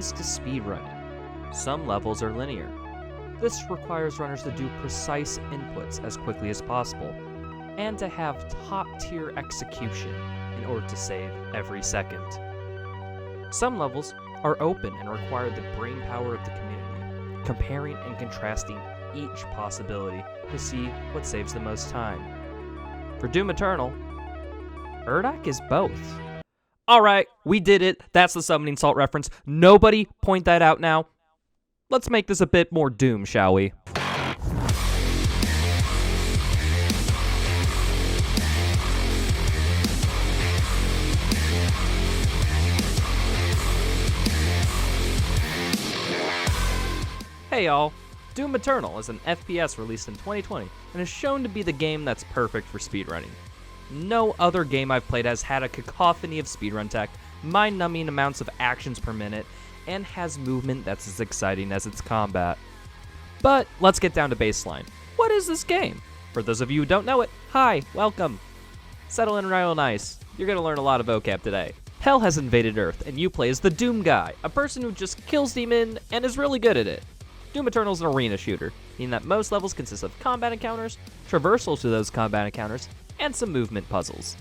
comes to speedrunning, some levels are linear. This requires runners to do precise inputs as quickly as possible, and to have top-tier execution in order to save every second. Some levels are open and require the brainpower of the community, comparing and contrasting each possibility to see what saves the most time. For Doom Eternal, Urdak is both. Alright, we did it. That's the summoning salt reference. Nobody point that out now. Let's make this a bit more Doom, shall we? Hey y'all, Doom Eternal is an FPS released in 2020 and is shown to be the game that's perfect for speedrunning. No other game I've played has had a cacophony of speedrun tech, mind-numbing amounts of actions per minute, and has movement that's as exciting as its combat. But let's get down to baseline. What is this game? For those of you who don't know it, hi, welcome. Settle in real nice. You're gonna learn a lot of vocab today. Hell has invaded Earth, and you play as the Doom guy, a person who just kills demon and is really good at it. Doom Eternal is an arena shooter, meaning that most levels consist of combat encounters, traversals to those combat encounters, and some movement puzzles.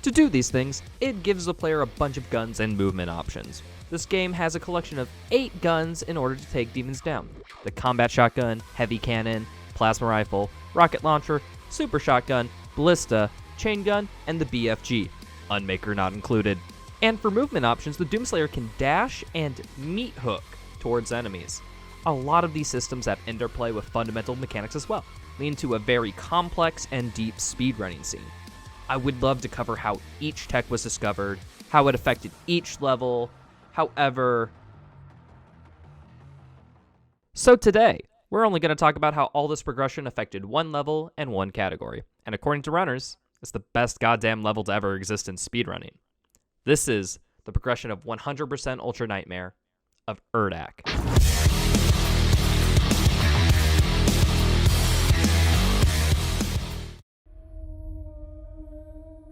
To do these things, it gives the player a bunch of guns and movement options. This game has a collection of 8 guns in order to take demons down. The combat shotgun, heavy cannon, plasma rifle, rocket launcher, super shotgun, ballista, chain gun, and the BFG, Unmaker not included. And for movement options, the Doomslayer can dash and Meathook towards enemies. A lot of these systems have interplay with fundamental mechanics as well, leading to a very complex and deep speedrunning scene. I would love to cover how each tech was discovered, how it affected each level, however... So today, we're only going to talk about how all this progression affected one level and one category, and according to runners, it's the best goddamn level to ever exist in speedrunning. This is the progression of 100% Ultra Nightmare of Urdak.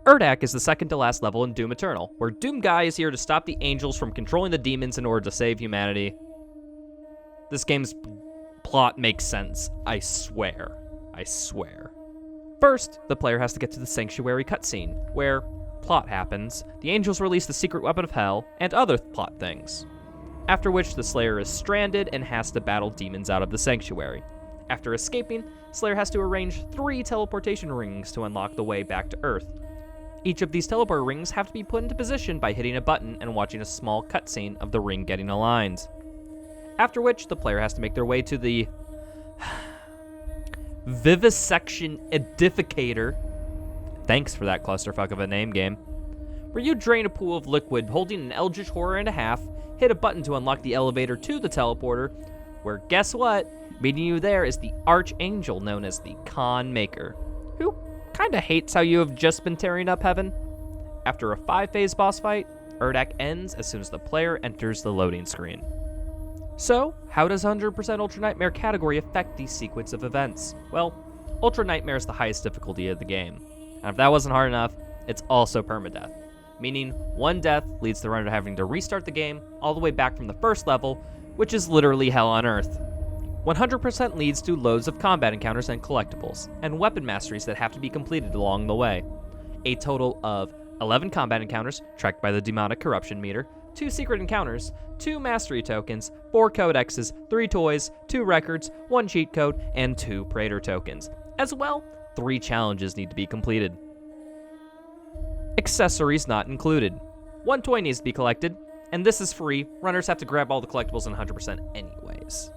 Urdak is the second to last level in Doom Eternal, where Doom Guy is here to stop the angels from controlling the demons in order to save humanity. This game's plot makes sense, I swear. I swear. First, the player has to get to the Sanctuary cutscene, where plot happens, the angels release the secret weapon of hell, and other plot things. After which, the Slayer is stranded and has to battle demons out of the Sanctuary. After escaping, Slayer has to arrange 3 teleportation rings to unlock the way back to Earth. Each of these teleport rings have to be put into position by hitting a button and watching a small cutscene of the ring getting aligned. After which, the player has to make their way to the Vivisection Edificator. Thanks for that clusterfuck of a name game. Where you drain a pool of liquid holding an eldritch horror and a half, hit a button to unlock the elevator to the teleporter, where guess what? Meeting you there is the archangel known as the Con Maker, who kinda hates how you have just been tearing up heaven. After a 5-phase boss fight, Urdak ends as soon as the player enters the loading screen. So, how does 100% Ultra Nightmare category affect these sequence of events? Well, Ultra Nightmare is the highest difficulty of the game. And if that wasn't hard enough, it's also permadeath, meaning one death leads the runner to having to restart the game all the way back from the first level, which is literally hell on earth. 100% leads to loads of combat encounters and collectibles, and weapon masteries that have to be completed along the way. A total of 11 combat encounters, tracked by the demonic corruption meter, 2 secret encounters, 2 mastery tokens, 4 codexes, 3 toys, 2 records, 1 cheat code, and 2 praetor tokens. As well, 3 challenges need to be completed. Accessories not included. 1 toy needs to be collected, and this is free. Runners have to grab all the collectibles in 100% anyways.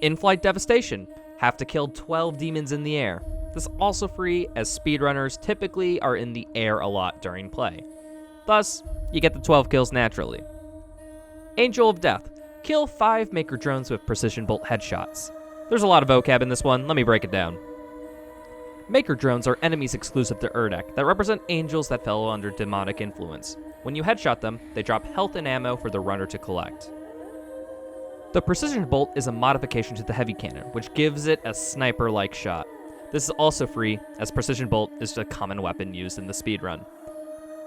In-flight devastation. Have to kill 12 demons in the air. This is also free, as speedrunners typically are in the air a lot during play. Thus, you get the 12 kills naturally. Angel of Death. Kill 5 Maker drones with precision bolt headshots. There's a lot of vocab in this one, let me break it down. Maker drones are enemies exclusive to Urdak that represent angels that fell under demonic influence. When you headshot them, they drop health and ammo for the runner to collect. The precision bolt is a modification to the heavy cannon, which gives it a sniper-like shot. This is also free, as precision bolt is a common weapon used in the speedrun.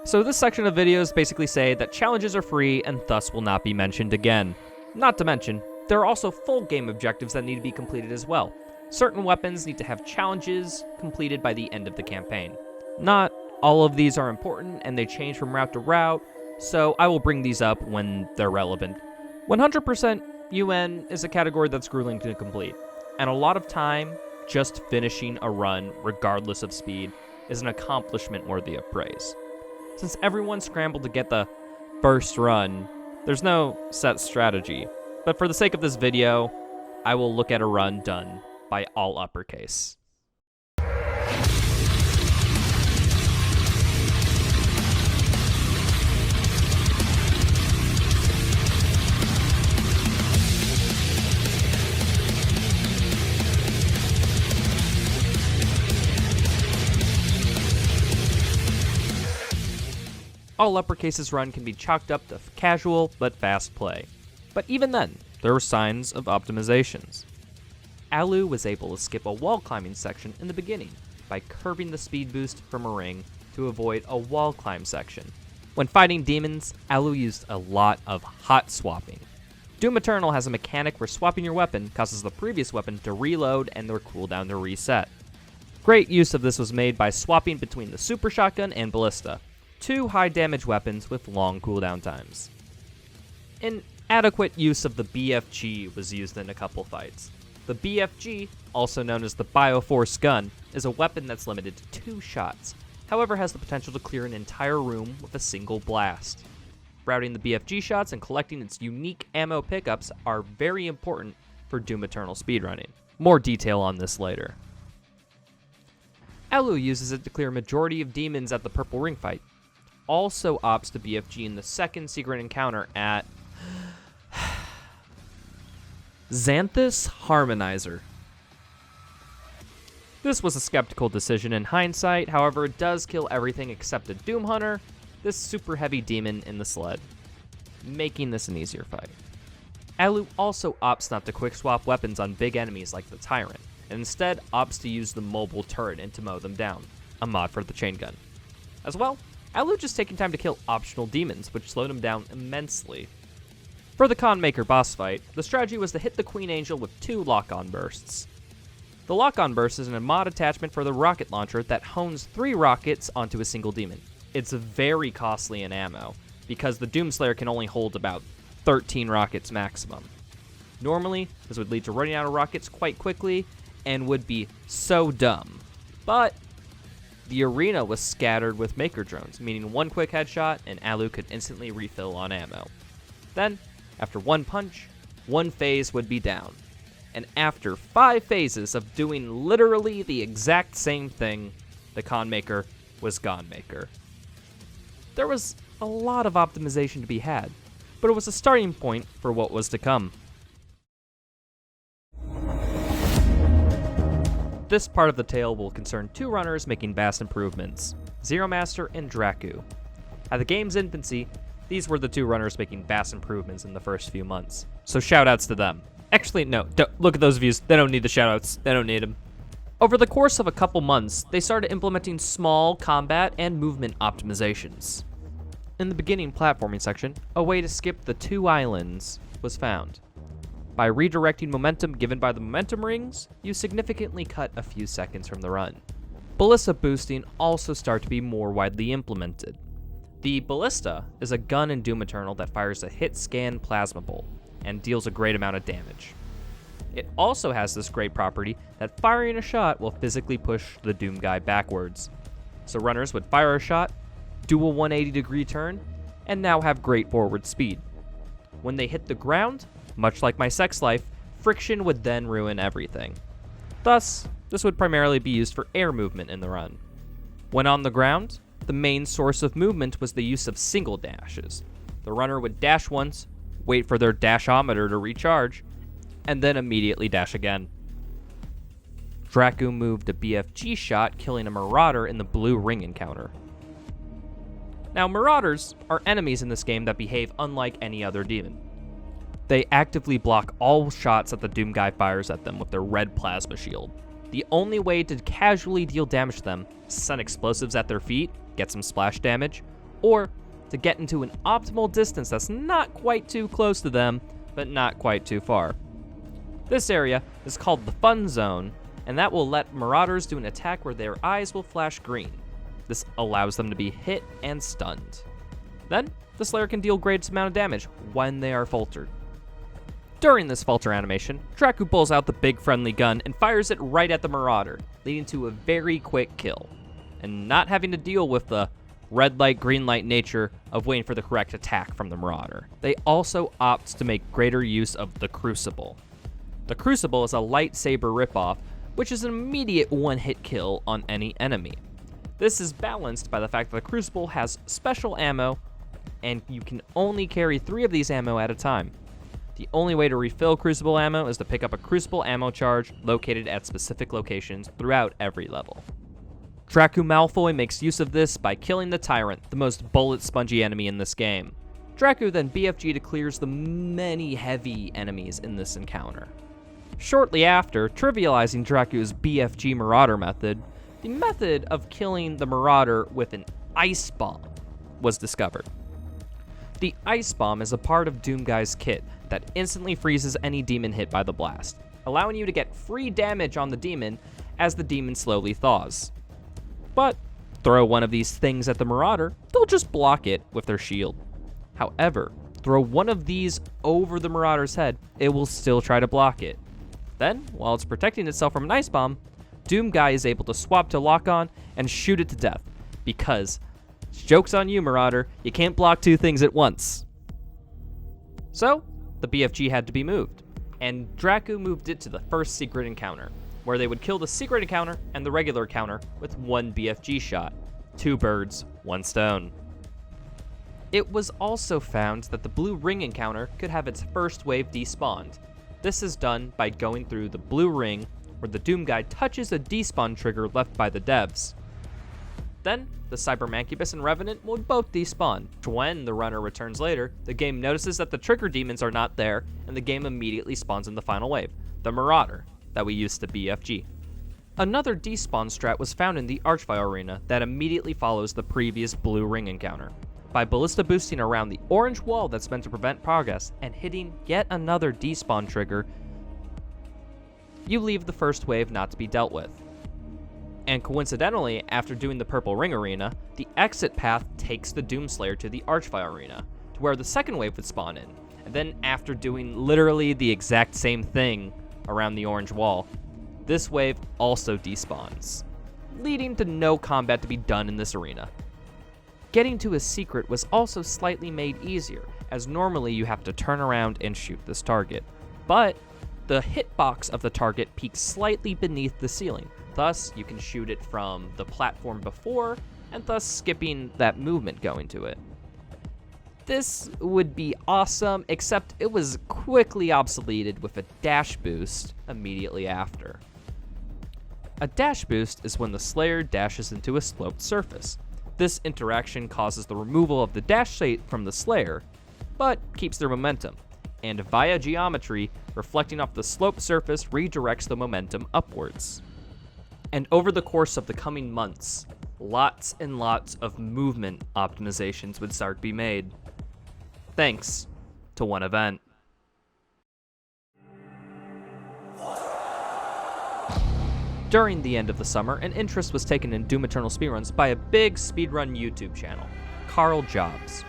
So this section of videos basically say that challenges are free and thus will not be mentioned again. Not to mention, there are also full game objectives that need to be completed as well. Certain weapons need to have challenges completed by the end of the campaign. Not all of these are important, and they change from route to route, so I will bring these up when they're relevant. 100% UN is a category that's grueling to complete, and a lot of time just finishing a run, regardless of speed, is an accomplishment worthy of praise. Since everyone scrambled to get the first run, there's no set strategy, but for the sake of this video, I will look at a run done by all uppercase. All uppercase's run can be chalked up to casual but fast play. But even then, there were signs of optimizations. Alu was able to skip a wall climbing section in the beginning by curving the speed boost from a ring to avoid a wall climb section. When fighting demons, Alu used a lot of hot swapping. Doom Eternal has a mechanic where swapping your weapon causes the previous weapon to reload and their cooldown to reset. Great use of this was made by swapping between the Super Shotgun and Ballista, two high damage weapons with long cooldown times. Inadequate use of the BFG was used in a couple fights. The BFG, also known as the Bioforce Gun, is a weapon that's limited to 2 shots, however has the potential to clear an entire room with a single blast. Routing the BFG shots and collecting its unique ammo pickups are very important for Doom Eternal speedrunning. More detail on this later. Alu uses it to clear a majority of demons at the Purple Ring fight. Also opts to BFG in the second secret encounter at Xanthus Harmonizer. This was a skeptical decision in hindsight, however it does kill everything except a Doom Hunter, this super heavy demon in the sled, making this an easier fight. Alu also opts not to quick swap weapons on big enemies like the Tyrant, and instead opts to use the mobile turret and to mow them down, a mod for the chain gun. As well, Alu just taking time to kill optional demons, which slowed him down immensely. For the Conmaker boss fight, the strategy was to hit the Queen Angel with 2 lock-on bursts. The lock-on burst is a mod attachment for the rocket launcher that hones 3 rockets onto a single demon. It's very costly in ammo, because the Doomslayer can only hold about 13 rockets maximum. Normally, this would lead to running out of rockets quite quickly, and would be so dumb. But the arena was scattered with Maker drones, meaning 1 quick headshot and Alu could instantly refill on ammo. Then, after 1 punch, 1 phase would be down. And after 5 phases of doing literally the exact same thing, the Conmaker was Gonemaker. There was a lot of optimization to be had, but it was a starting point for what was to come. This part of the tale will concern 2 runners making vast improvements, Zero Master and Draku. At the game's infancy, these were the 2 runners making vast improvements in the first few months, so shoutouts to them. Actually, no, don't look at those views, they don't need the shoutouts, they don't need them. Over the course of a couple months, they started implementing small combat and movement optimizations. In the beginning platforming section, a way to skip the 2 islands was found. By redirecting momentum given by the momentum rings, you significantly cut a few seconds from the run. Ballista boosting also started to be more widely implemented. The Ballista is a gun in Doom Eternal that fires a hit scan plasma bolt and deals a great amount of damage. It also has this great property that firing a shot will physically push the Doom guy backwards. So runners would fire a shot, do a 180-degree turn, and now have great forward speed. When they hit the ground, much like my sex life, friction would then ruin everything. Thus, this would primarily be used for air movement in the run. When on the ground, the main source of movement was the use of single dashes. The runner would dash once, wait for their dashometer to recharge, and then immediately dash again. Draku moved a BFG shot, killing a Marauder in the blue ring encounter. Now, Marauders are enemies in this game that behave unlike any other demon. They actively block all shots that the Doom guy fires at them with their red plasma shield. The only way to casually deal damage to them is to send explosives at their feet, get some splash damage, or to get into an optimal distance that's not quite too close to them, but not quite too far. This area is called the Fun Zone, and that will let Marauders do an attack where their eyes will flash green. This allows them to be hit and stunned. Then, the Slayer can deal greatest amount of damage when they are faltered. During this falter animation, Draku pulls out the big friendly gun and fires it right at the Marauder, leading to a very quick kill, and not having to deal with the red light, green light nature of waiting for the correct attack from the Marauder. They also opt to make greater use of the Crucible. The Crucible is a lightsaber ripoff, which is an immediate one-hit kill on any enemy. This is balanced by the fact that the Crucible has special ammo, and you can only carry 3 of these ammo at a time. The only way to refill Crucible ammo is to pick up a Crucible ammo charge located at specific locations throughout every level. Draku Malfoy makes use of this by killing the Tyrant, the most bullet-spongy enemy in this game. Draku then BFG to clears the many heavy enemies in this encounter. Shortly after, trivializing Draku's BFG Marauder method, the method of killing the Marauder with an Ice Bomb was discovered. The Ice Bomb is a part of Doomguy's kit that instantly freezes any demon hit by the blast, allowing you to get free damage on the demon as the demon slowly thaws. But throw one of these things at the Marauder, they'll just block it with their shield. However, throw one of these over the Marauder's head, it will still try to block it. Then, while it's protecting itself from an Ice Bomb, Doomguy is able to swap to Lock On and shoot it to death, because joke's on you, Marauder, you can't block 2 things at once. So, the BFG had to be moved, and Draku moved it to the first secret encounter, where they would kill the secret encounter and the regular encounter with 1 BFG shot. 2 birds, 1 stone. It was also found that the blue ring encounter could have its first wave despawned. This is done by going through the blue ring, where the Doomguy touches a despawn trigger left by the devs. Then, the Cyber Mancubus and Revenant will both despawn. When the runner returns later, the game notices that the trigger demons are not there, and the game immediately spawns in the final wave, the Marauder, that we used to BFG. Another despawn strat was found in the Archvile Arena that immediately follows the previous blue ring encounter. By ballista boosting around the orange wall that's meant to prevent progress and hitting yet another despawn trigger, you leave the first wave not to be dealt with. And coincidentally, after doing the purple ring arena, the exit path takes the Doomslayer to the Archvile Arena, to where the second wave would spawn in. And then after doing literally the exact same thing around the orange wall, this wave also despawns, leading to no combat to be done in this arena. Getting to a secret was also slightly made easier, as normally you have to turn around and shoot this target. But the hitbox of the target peaks slightly beneath the ceiling, thus you can shoot it from the platform before, and thus skipping that movement going to it. This would be awesome, except it was quickly obsoleted with a dash boost immediately after. A dash boost is when the Slayer dashes into a sloped surface. This interaction causes the removal of the dash state from the Slayer, but keeps their momentum, and via geometry, reflecting off the sloped surface redirects the momentum upwards. And over the course of the coming months, lots and lots of movement optimizations would start to be made, thanks to one event. During the end of the summer, an interest was taken in Doom Eternal speedruns by a big speedrun YouTube channel, Carl Jobs.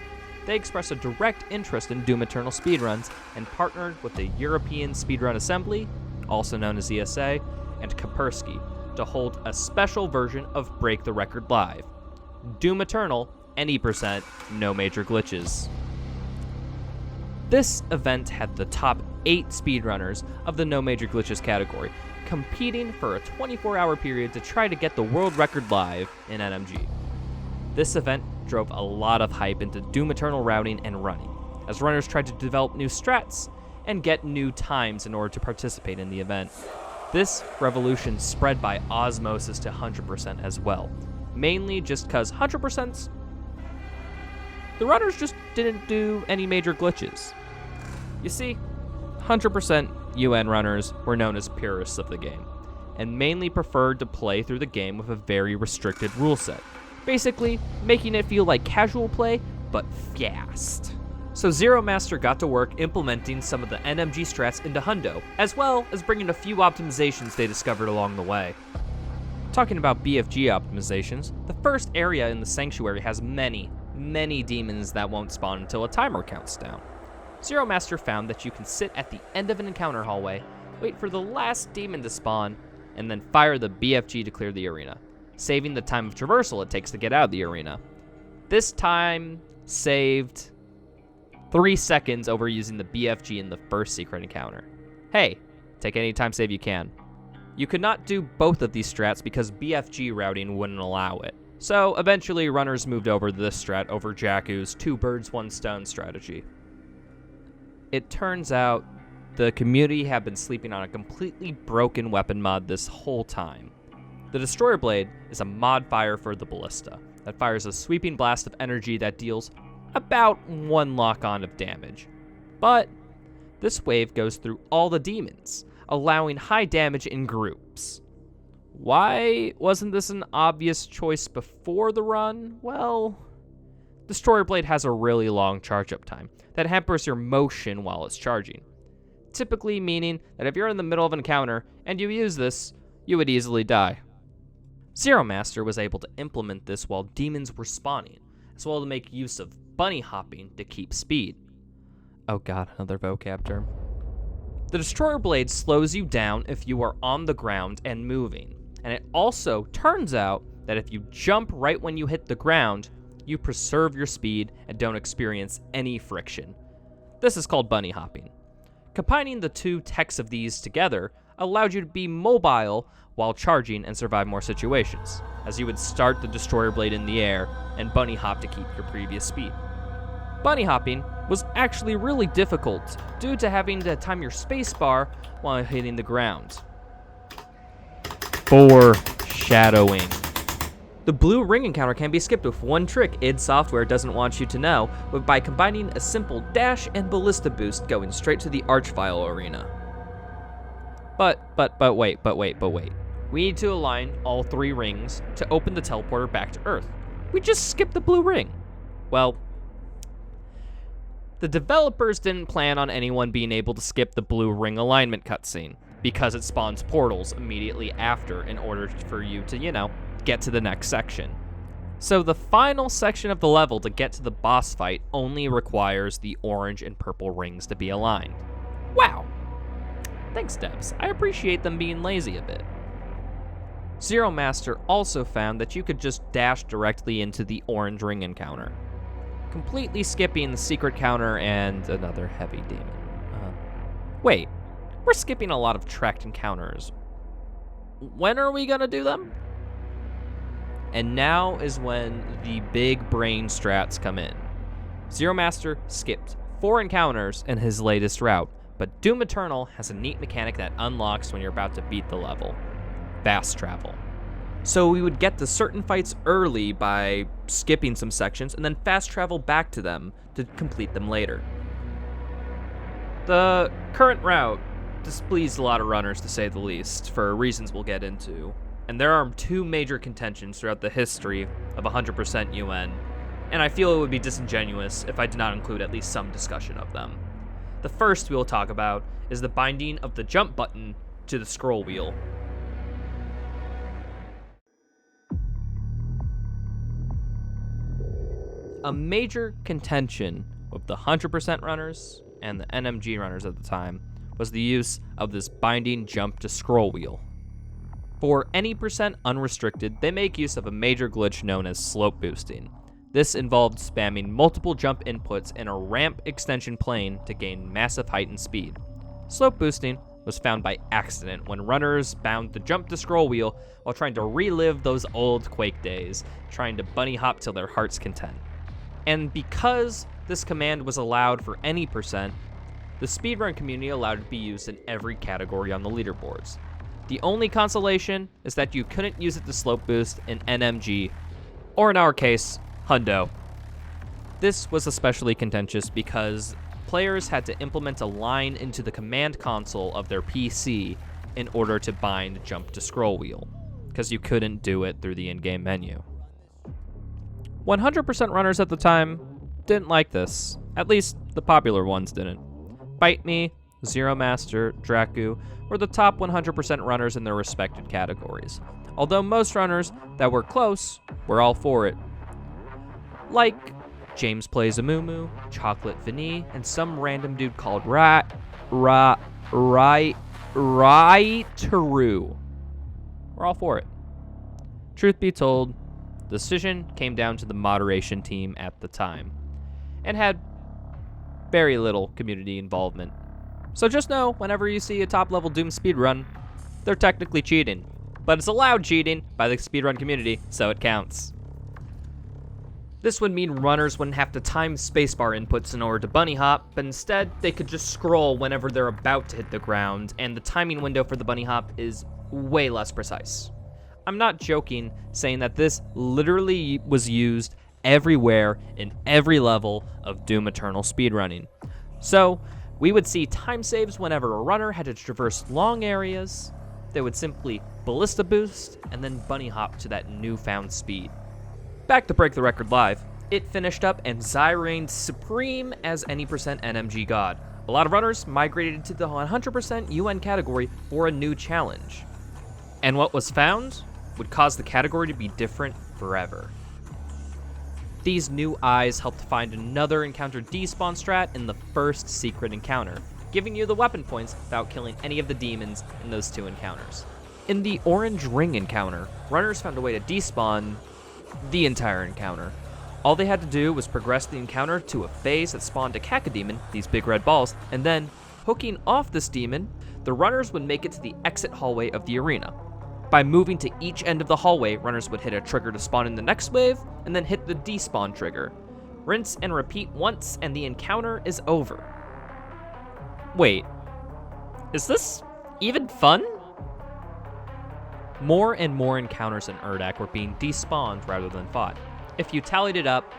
They expressed a direct interest in Doom Eternal speedruns and partnered with the European Speedrun Assembly, also known as ESA, and Kaspersky to hold a special version of Break the Record Live. Doom Eternal, any %, no major glitches. This event had the top 8 speedrunners of the no major glitches category, competing for a 24-hour period to try to get the world record live in NMG. This event drove a lot of hype into Doom Eternal routing and running, as runners tried to develop new strats and get new times in order to participate in the event. This revolution spread by osmosis to 100% as well, mainly just because 100%, the runners just didn't do any major glitches. You see, 100% UN runners were known as purists of the game, and mainly preferred to play through the game with a very restricted rule set, basically making it feel like casual play, but fast. So Zero Master got to work implementing some of the NMG strats into Hundo, as well as bringing a few optimizations they discovered along the way. Talking about BFG optimizations, the first area in the Sanctuary has many demons that won't spawn until a timer counts down. Zero Master found that you can sit at the end of an encounter hallway, wait for the last demon to spawn, and then fire the BFG to clear the arena, saving the time of traversal it takes to get out of the arena. This time saved 3 seconds over using the BFG in the first secret encounter. Hey, take any time save you can. You could not do both of these strats because BFG routing wouldn't allow it. So eventually runners moved over to this strat over Jakku's 2 birds 1 stone strategy. It turns out the community had been sleeping on a completely broken weapon mod this whole time. The Destroyer Blade is a mod fire for the Ballista that fires a sweeping blast of energy that deals about 1 lock-on of damage. But this wave goes through all the demons, allowing high damage in groups. Why wasn't this an obvious choice before the run? Well, Destroyer Blade has a really long charge-up time that hampers your motion while it's charging, typically meaning that if you're in the middle of an encounter and you use this, you would easily die. Zero Master was able to implement this while demons were spawning, as well as make use of bunny hopping to keep speed. Oh god, another vocab term. The Destroyer Blade slows you down if you are on the ground and moving, and it also turns out that if you jump right when you hit the ground, you preserve your speed and don't experience any friction. This is called bunny hopping. Combining the 2 techs of these together allowed you to be mobile while charging and survive more situations, as you would start the Destroyer Blade in the air and bunny hop to keep your previous speed. Bunny hopping was actually really difficult due to having to time your spacebar while hitting the ground. Foreshadowing. The blue ring encounter can be skipped with 1 trick id Software doesn't want you to know, but by combining a simple dash and ballista boost going straight to the Archvile arena. But wait. We need to align all 3 rings to open the teleporter back to Earth. We just skipped the blue ring. Well, the developers didn't plan on anyone being able to skip the blue ring alignment cutscene, because it spawns portals immediately after in order for you to, get to the next section. So the final section of the level to get to the boss fight only requires the orange and purple rings to be aligned. Wow! Thanks, devs. I appreciate them being lazy a bit. Zero Master also found that you could just dash directly into the orange ring encounter, completely skipping the secret counter and another heavy demon. Wait, we're skipping a lot of tracked encounters. When are we gonna do them? And now is when the big brain strats come in. Zero Master skipped 4 encounters in his latest route, but Doom Eternal has a neat mechanic that unlocks when you're about to beat the level: fast travel. So we would get to certain fights early by skipping some sections and then fast travel back to them to complete them later. The current route displeased a lot of runners, to say the least, for reasons we'll get into. And there are 2 major contentions throughout the history of 100% UN, and I feel it would be disingenuous if I did not include at least some discussion of them. The first we will talk about is the binding of the jump button to the scroll wheel. A major contention with the 100% runners and the NMG runners at the time was the use of this binding jump to scroll wheel. For any percent unrestricted, they make use of a major glitch known as slope boosting. This involved spamming multiple jump inputs in a ramp extension plane to gain massive height and speed. Slope boosting was found by accident when runners bound the jump to scroll wheel while trying to relive those old Quake days, trying to bunny hop till their heart's content. And because this command was allowed for any percent, the speedrun community allowed it to be used in every category on the leaderboards. The only consolation is that you couldn't use it to slope boost in NMG, or in our case, Hundo. This was especially contentious because players had to implement a line into the command console of their PC in order to bind jump to scroll wheel, because you couldn't do it through the in-game menu. 100% runners at the time didn't like this. At least the popular ones didn't. Bite Me, Zero Master, Draku were the top 100% runners in their respected categories, although most runners that were close were all for it. Like James Plays a Moo, Chocolate Vanille, and some random dude called Taru. We're all for it. Truth be told, the decision came down to the moderation team at the time, and had very little community involvement. So just know, whenever you see a top-level Doom speedrun, they're technically cheating. But it's allowed cheating by the speedrun community, so it counts. This would mean runners wouldn't have to time spacebar inputs in order to bunny hop, but instead, they could just scroll whenever they're about to hit the ground, and the timing window for the bunny hop is way less precise. I'm not joking saying that this literally was used everywhere in every level of Doom Eternal speedrunning. So, we would see time saves whenever a runner had to traverse long areas. They would simply ballista boost and then bunny hop to that newfound speed. Back to Break the Record Live, it finished up and Zai reigned supreme as any percent NMG god. A lot of runners migrated to the 100% UN category for a new challenge. And what was found would cause the category to be different forever. These new eyes helped find another encounter despawn strat in the first secret encounter, giving you the weapon points without killing any of the demons in those two encounters. In the orange ring encounter, runners found a way to despawn the entire encounter. All they had to do was progress the encounter to a phase that spawned a cacodemon, these big red balls, and then, hooking off this demon, the runners would make it to the exit hallway of the arena. By moving to each end of the hallway, runners would hit a trigger to spawn in the next wave, and then hit the despawn trigger. Rinse and repeat once, and the encounter is over. Wait, is this even fun? More and more encounters in Urdak were being despawned rather than fought. If you tallied it up,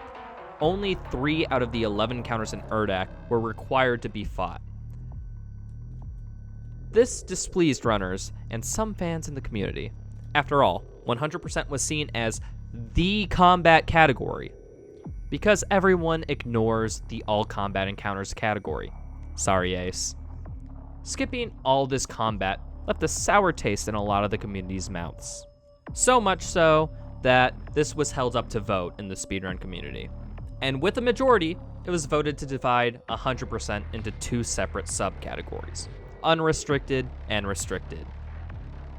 only 3 out of the 11 encounters in Urdak were required to be fought. This displeased runners and some fans in the community. After all, 100% was seen as the combat category, because everyone ignores the all combat encounters category. Sorry, Ace. Skipping all this combat left a sour taste in a lot of the community's mouths. So much so that this was held up to vote in the speedrun community. And with a majority, it was voted to divide 100% into 2 separate subcategories: unrestricted and restricted.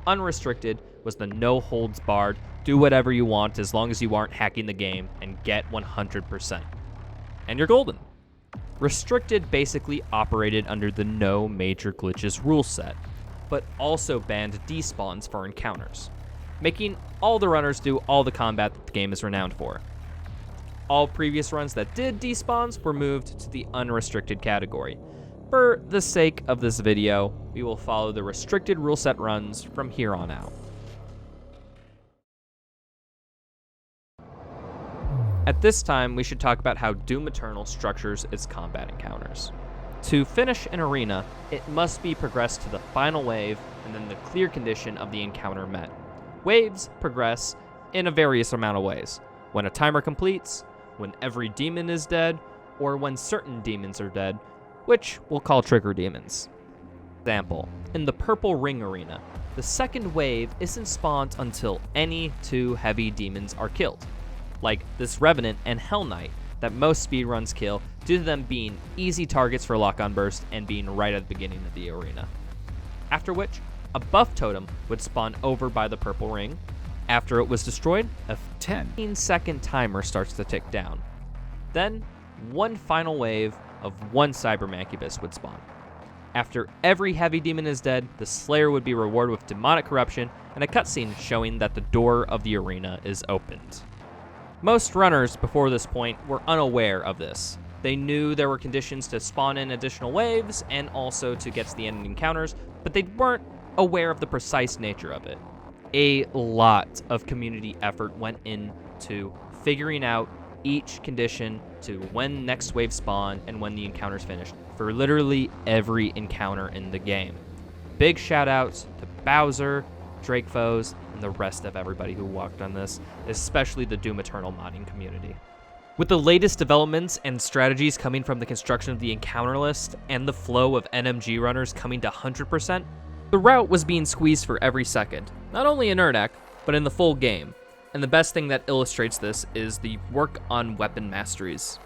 Unrestricted was the no holds barred, do whatever you want as long as you aren't hacking the game and get 100%. And you're golden. Restricted basically operated under the no major glitches rule set, but also banned despawns for encounters, making all the runners do all the combat that the game is renowned for. All previous runs that did despawns were moved to the unrestricted category. For the sake of this video, we will follow the restricted rule set runs from here on out. At this time, we should talk about how Doom Eternal structures its combat encounters. To finish an arena, it must be progressed to the final wave and then the clear condition of the encounter met. Waves progress in a various amount of ways: when a timer completes, when every demon is dead, or when certain demons are dead, which we'll call trigger demons. Example, in the Purple Ring arena, the second wave isn't spawned until any 2 heavy demons are killed, like this Revenant and Hell Knight that most speedruns kill due to them being easy targets for lock-on burst and being right at the beginning of the arena. After which, a buff totem would spawn over by the Purple Ring. After it was destroyed, a 10-second timer starts to tick down. Then, one final wave of 1 Cyber Mancubus would spawn. After every heavy demon is dead, the Slayer would be rewarded with demonic corruption and a cutscene showing that the door of the arena is opened. Most runners before this point were unaware of this. They knew there were conditions to spawn in additional waves and also to get to the end encounters, but they weren't aware of the precise nature of it. A lot of community effort went into figuring out each condition to when next wave spawn and when the encounter's finished for literally every encounter in the game. Big shout outs to Bowser, DrakePHOSE, and the rest of everybody who worked on this, especially the Doom Eternal modding community. With the latest developments and strategies coming from the construction of the encounter list and the flow of NMG runners coming to 100%, the route was being squeezed for every second, not only in Urdak, but in the full game. And the best thing that illustrates this is the work on weapon masteries.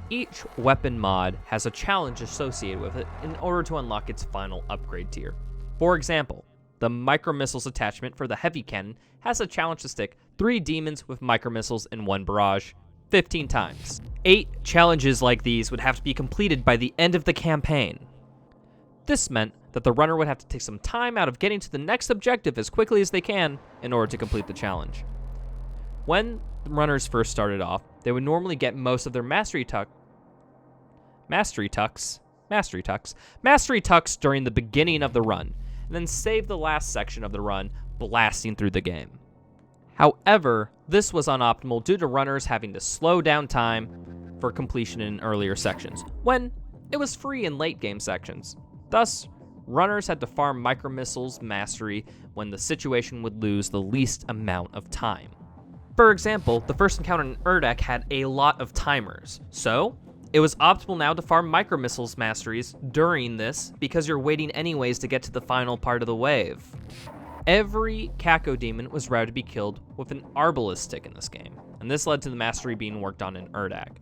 Each weapon mod has a challenge associated with it in order to unlock its final upgrade tier. For example, the micro-missiles attachment for the heavy cannon has a challenge to stick 3 demons with micro-missiles in 1 barrage 15 times. 8 challenges like these would have to be completed by the end of the campaign. This meant that the runner would have to take some time out of getting to the next objective as quickly as they can in order to complete the challenge. When the runners first started off, they would normally get most of their mastery tucks during the beginning of the run, and then save the last section of the run blasting through the game. However, this was unoptimal due to runners having to slow down time for completion in earlier sections, when it was free in late game sections. Thus, runners had to farm micro-missiles mastery when the situation would lose the least amount of time. For example, the first encounter in Urdak had a lot of timers, so it was optimal now to farm micro-missiles masteries during this because you're waiting anyways to get to the final part of the wave. Every Kako demon was routed to be killed with an Arbalest stick in this game, and this led to the mastery being worked on in Urdak.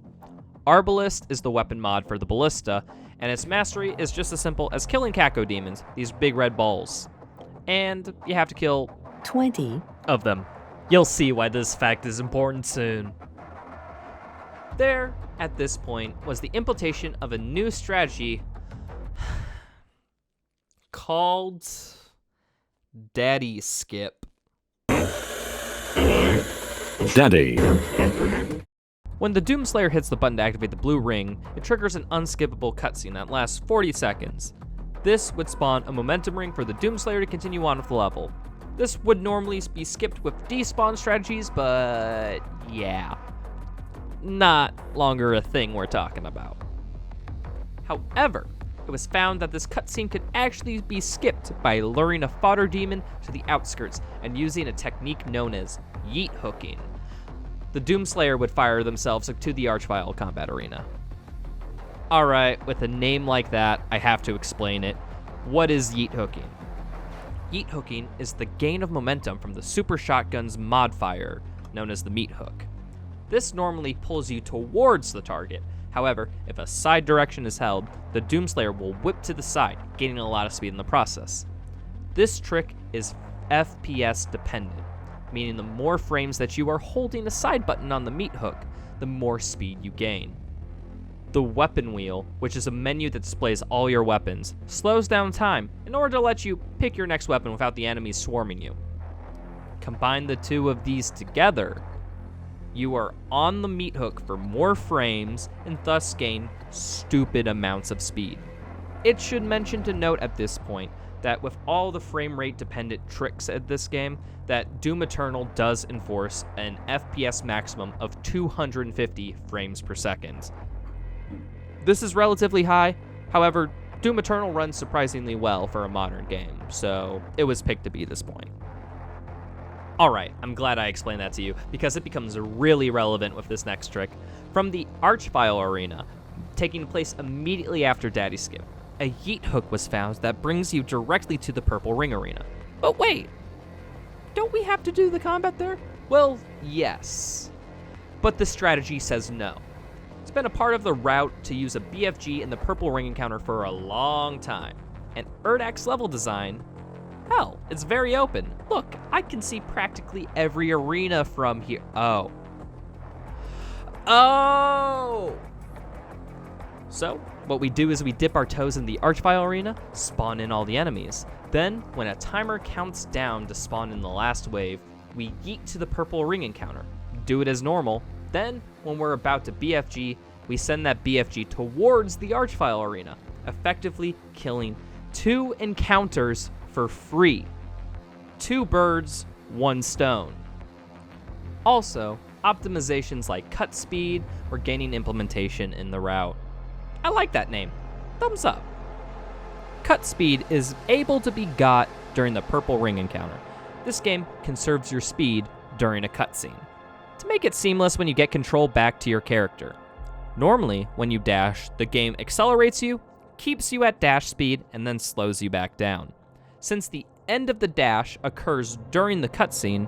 Arbalest is the weapon mod for the ballista, and its mastery is just as simple as killing Kako demons, these big red balls. And you have to kill 20 of them. You'll see why this fact is important soon. There, at this point, was the implementation of a new strategy called Daddy Skip. Daddy. When the Doomslayer hits the button to activate the blue ring, it triggers an unskippable cutscene that lasts 40 seconds. This would spawn a momentum ring for the Doomslayer to continue on with the level. This would normally be skipped with despawn strategies, but yeah, not longer a thing we're talking about. However, it was found that this cutscene could actually be skipped by luring a fodder demon to the outskirts and using a technique known as yeet hooking. The Doomslayer would fire themselves to the Archvile combat arena. Alright, with a name like that, I have to explain it. What is yeet hooking? Yeet hooking is the gain of momentum from the Super Shotgun's mod fire, known as the Meathook. This normally pulls you towards the target. However, if a side direction is held, the Doomslayer will whip to the side, gaining a lot of speed in the process. This trick is FPS dependent, meaning the more frames that you are holding the side button on the Meathook, the more speed you gain. The weapon wheel, which is a menu that displays all your weapons, slows down time in order to let you pick your next weapon without the enemies swarming you. Combine the two of these together, you are on the Meathook for more frames and thus gain stupid amounts of speed. It should mention to note at this point that with all the frame rate dependent tricks at this game, that Doom Eternal does enforce an FPS maximum of 250 frames per second. This is relatively high, however, Doom Eternal runs surprisingly well for a modern game, so it was picked to be this point. Alright, I'm glad I explained that to you, because it becomes really relevant with this next trick. From the Archvile arena, taking place immediately after Daddy Skip, a yeet hook was found that brings you directly to the Purple Ring arena. But wait, don't we have to do the combat there? Well, yes, but the strategy says no. It's been a part of the route to use a BFG in the Purple Ring encounter for a long time, and Urdak's level design, hell, it's very open. Look, I can see practically every arena from here. Oh. So, what we do is we dip our toes in the Archvile arena, spawn in all the enemies. Then, when a timer counts down to spawn in the last wave, we yeet to the Purple Ring encounter. Do it as normal. Then, when we're about to BFG, we send that BFG towards the Archvile arena, effectively killing 2 encounters for free. 2 birds, 1 stone. Also, optimizations like cut speed were gaining implementation in the route. I like that name. Thumbs up. Cut speed is able to be got during the Purple Ring encounter. This game conserves your speed during a cutscene. to make it seamless when you get control back to your character. Normally, when you dash, the game accelerates you, keeps you at dash speed, and then slows you back down. Since the end of the dash occurs during the cutscene,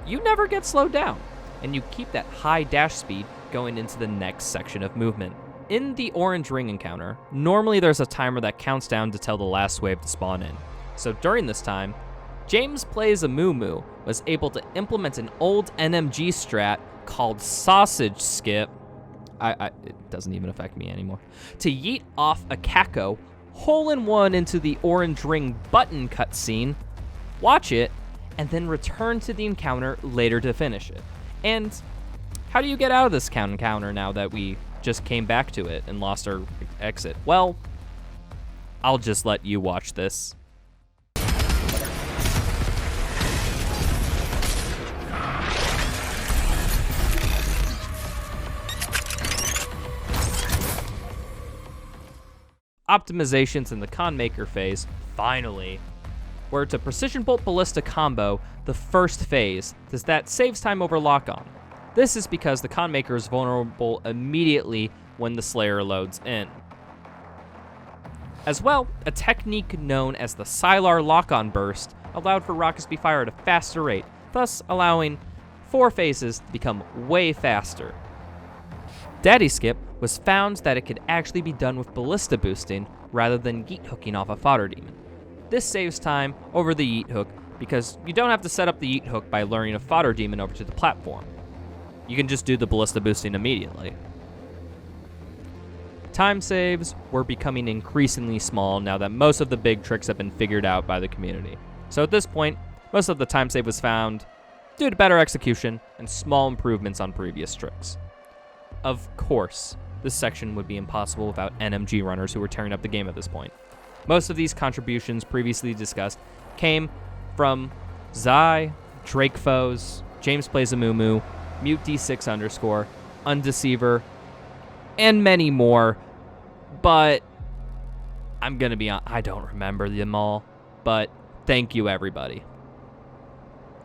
you never get slowed down, and you keep that high dash speed going into the next section of movement. In the orange ring encounter, normally there's a timer that counts down to tell the last wave to spawn in. So during this time, DrakePHOSE was able to implement an old NMG strat called Sausage Skip. It doesn't even affect me anymore. To yeet off a Kako hole-in-one into the orange ring button cutscene, watch it, and then return to the encounter later to finish it. And how do you get out of this encounter now that we just came back to it and lost our exit? Well, I'll just let you watch this. Optimizations in the Con Maker phase, finally, were to Precision Bolt Ballista combo the first phase, as that saves time over lock-on. This is because the Con Maker is vulnerable immediately when the Slayer loads in. As well, a technique known as the Sylar lock-on burst allowed for rockets to be fired at a faster rate, thus allowing 4 phases to become way faster. Daddy Skip was found that it could actually be done with ballista boosting rather than yeet hooking off a fodder demon. This saves time over the yeet hook because you don't have to set up the yeet hook by luring a fodder demon over to the platform. You can just do the ballista boosting immediately. Time saves were becoming increasingly small now that most of the big tricks have been figured out by the community. So at this point, most of the time save was found due to better execution and small improvements on previous tricks. Of course, this section would be impossible without NMG runners who were tearing up the game at this point. Most of these contributions previously discussed came from Zai, DrakePHOSE, JamesPlaysaMumu, MuteD6_, Undeceiver, and many more, but I'm gonna be honest, I don't remember them all, but thank you everybody.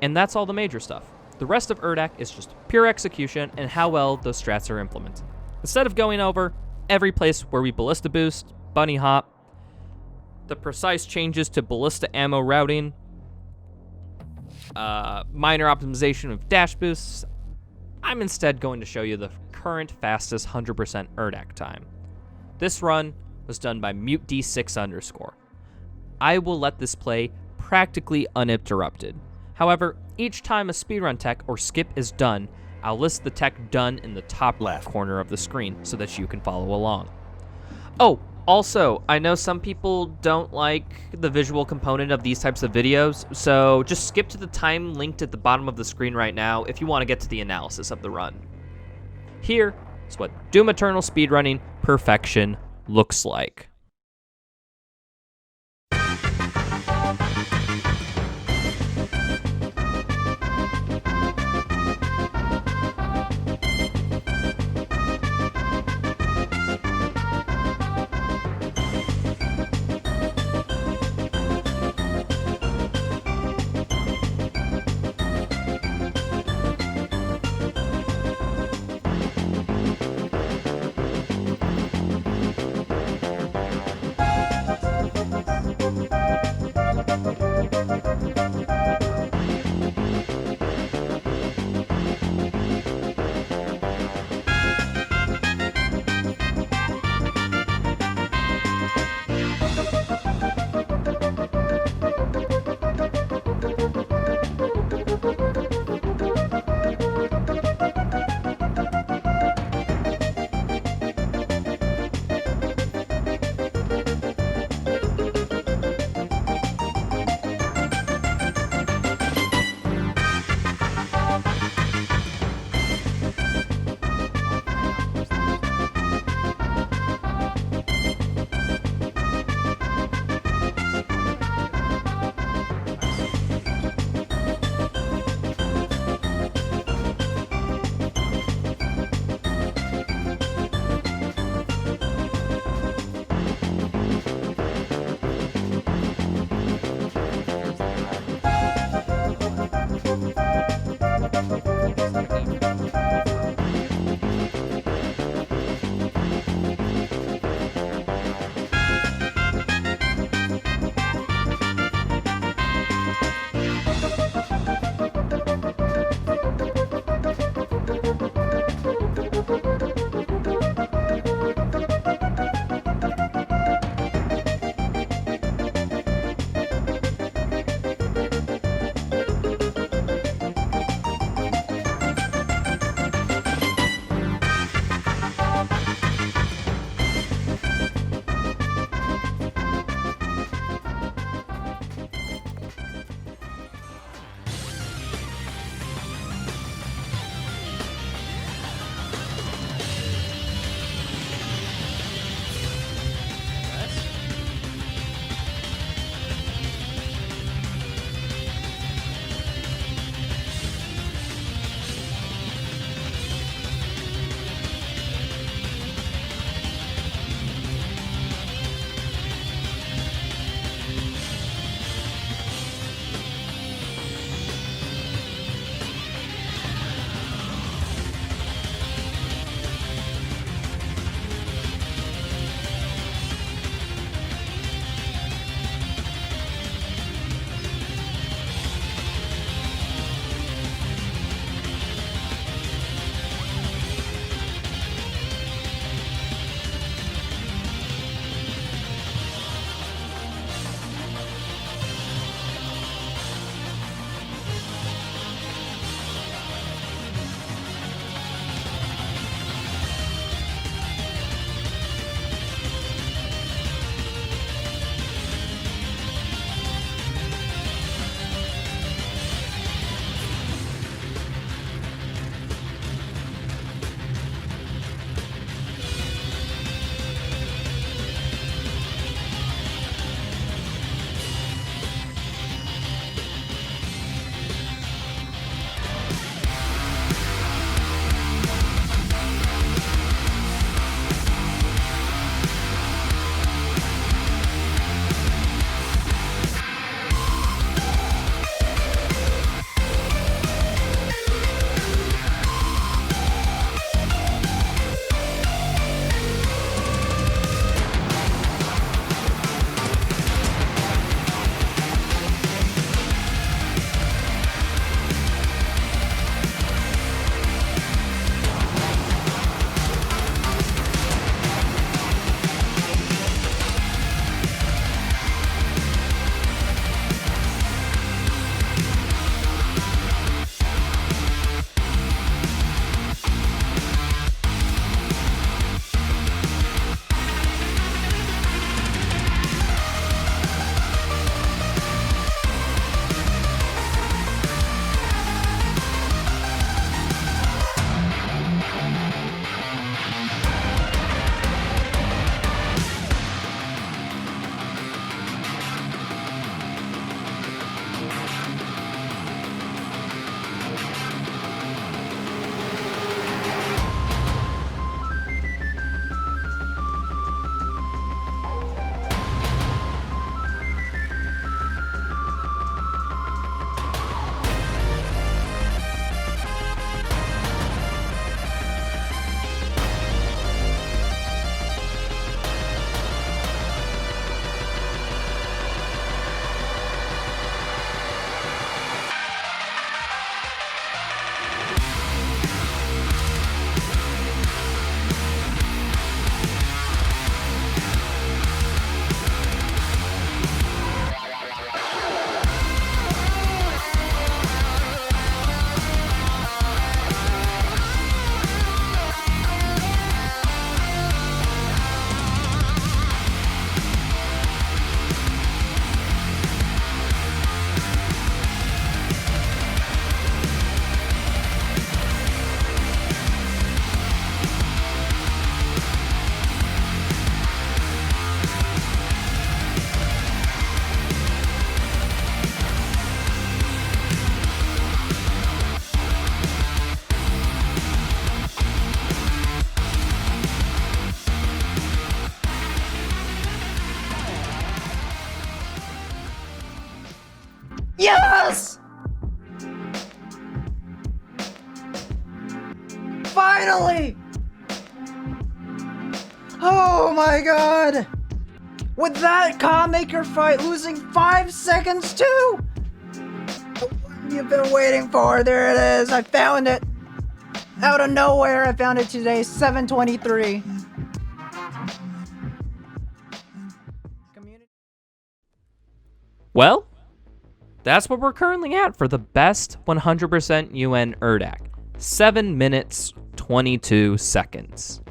And that's all the major stuff. The rest of Urdak is just pure execution and how well those strats are implemented. Instead of going over every place where we ballista boost, bunny hop, the precise changes to ballista ammo routing, minor optimization of dash boosts, I'm instead going to show you the current fastest 100% Urdak time. This run was done by MuteD6_. I will let this play practically uninterrupted. However, each time a speedrun tech or skip is done, I'll list the tech done in the top left corner of the screen so that you can follow along. Oh, also, I know some people don't like the visual component of these types of videos, so just skip to the time linked at the bottom of the screen right now if you want to get to the analysis of the run. Here is what Doom Eternal speedrunning perfection looks like. Yes! Finally! Oh my god! With that comp maker fight losing 5 seconds too! The one you've been waiting for, there it is, I found it! Out of nowhere, I found it today, 7:23. Well, that's what we're currently at for the best 100% UN Urdak. 7 minutes, 22 seconds.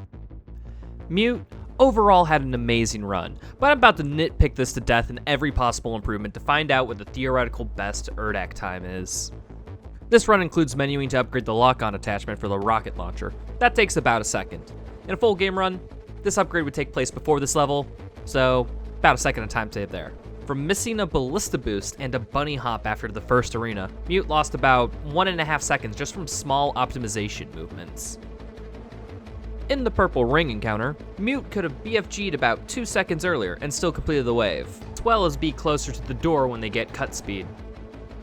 Mute overall had an amazing run, but I'm about to nitpick this to death in every possible improvement to find out what the theoretical best Urdak time is. This run includes menuing to upgrade the lock-on attachment for the rocket launcher. That takes about a second. In a full game run, this upgrade would take place before this level, so about a second of time save there. From missing a ballista boost and a bunny hop after the first arena, Mute lost about 1.5 seconds just from small optimization movements. In the purple ring encounter, Mute could have BFG'd about 2 seconds earlier and still completed the wave, as well as be closer to the door when they get cut speed.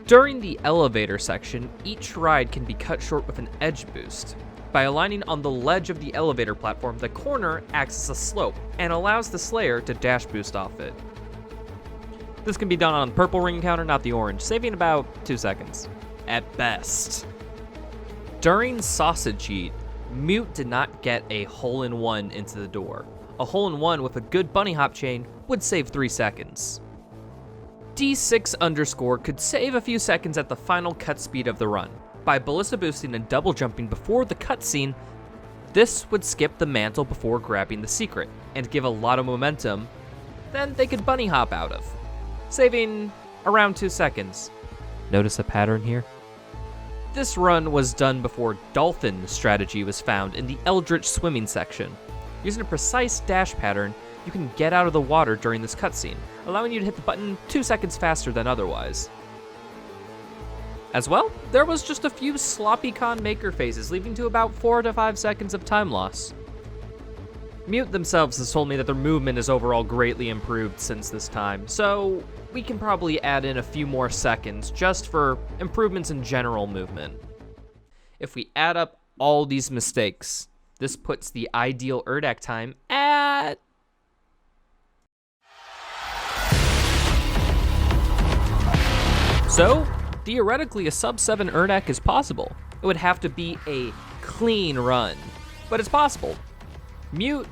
During the elevator section, each ride can be cut short with an edge boost. By aligning on the ledge of the elevator platform, the corner acts as a slope and allows the Slayer to dash boost off it. This can be done on the purple ring encounter, not the orange, saving about 2 seconds, at best. During Sausage Eat, Mute did not get a hole-in-one into the door. A hole-in-one with a good bunny hop chain would save 3 seconds. D6_ could save a few seconds at the final cut speed of the run. By ballista boosting and double jumping before the cutscene, this would skip the mantle before grabbing the secret, and give a lot of momentum, then they could bunny hop out of, saving around 2 seconds. Notice a pattern here? This run was done before dolphin strategy was found in the Eldritch swimming section. Using a precise dash pattern, you can get out of the water during this cutscene, allowing you to hit the button 2 seconds faster than otherwise. As well, there was just a few sloppy con maker phases, leading to about 4 to 5 seconds of time loss. Mute themselves has told me that their movement is overall greatly improved since this time, so we can probably add in a few more seconds just for improvements in general movement. If we add up all these mistakes, this puts the ideal Urdak time at... So, theoretically a sub 7 Urdak is possible. It would have to be a clean run, but it's possible. Mute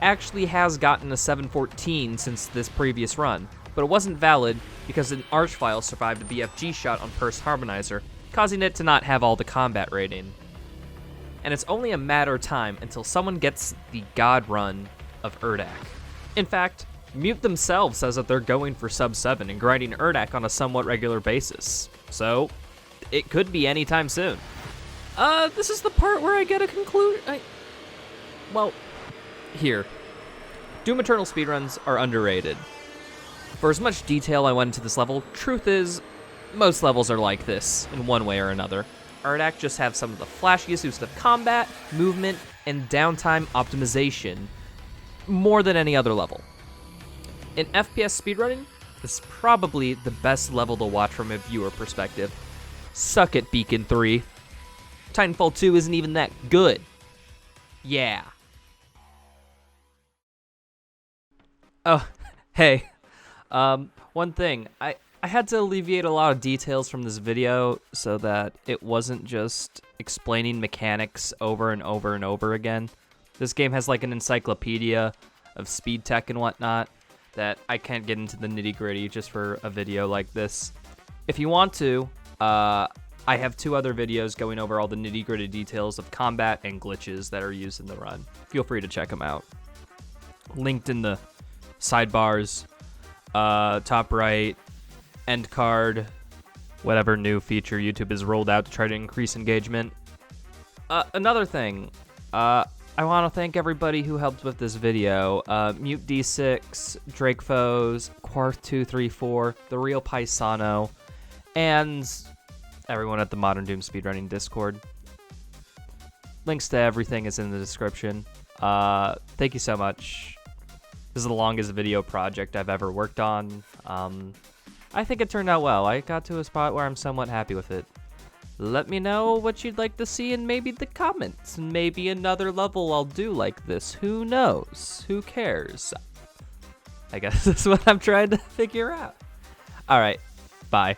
actually has gotten a 7:14 since this previous run, but it wasn't valid because an arch file survived a BFG shot on Purse Harmonizer, causing it to not have all the combat rating. And it's only a matter of time until someone gets the god run of Urdak. In fact, Mute themselves says that they're going for sub 7 and grinding Urdak on a somewhat regular basis, so it could be anytime soon. This is the part where I get a conclusion. Well, here. Doom Eternal speedruns are underrated. For as much detail I went into this level, truth is, most levels are like this, in one way or another. Urdak just have some of the flashiest use of combat, movement, and downtime optimization, more than any other level. In FPS speedrunning, this is probably the best level to watch from a viewer perspective. Suck it, Beacon 3. Titanfall 2 isn't even that good. Yeah. Oh, hey. One thing. I had to alleviate a lot of details from this video so that it wasn't just explaining mechanics over and over and over again. This game has like an encyclopedia of speed tech and whatnot that I can't get into the nitty-gritty just for a video like this. If you want to, I have 2 other videos going over all the nitty-gritty details of combat and glitches that are used in the run. Feel free to check them out. Linked in the sidebars, top right, end card, whatever new feature YouTube has rolled out to try to increase engagement. Another thing, I want to thank everybody who helped with this video. Mute D6, DrakePHOSE, Quarth234, therealpaisano, and everyone at the Modern Doom Speedrunning Discord. Links to everything is in the description. Thank you so much. This is the longest video project I've ever worked on. I think it turned out well. I got to a spot where I'm somewhat happy with it. Let me know what you'd like to see in maybe the comments. Maybe another level I'll do like this. Who knows? Who cares? I guess that's what I'm trying to figure out. Alright, bye.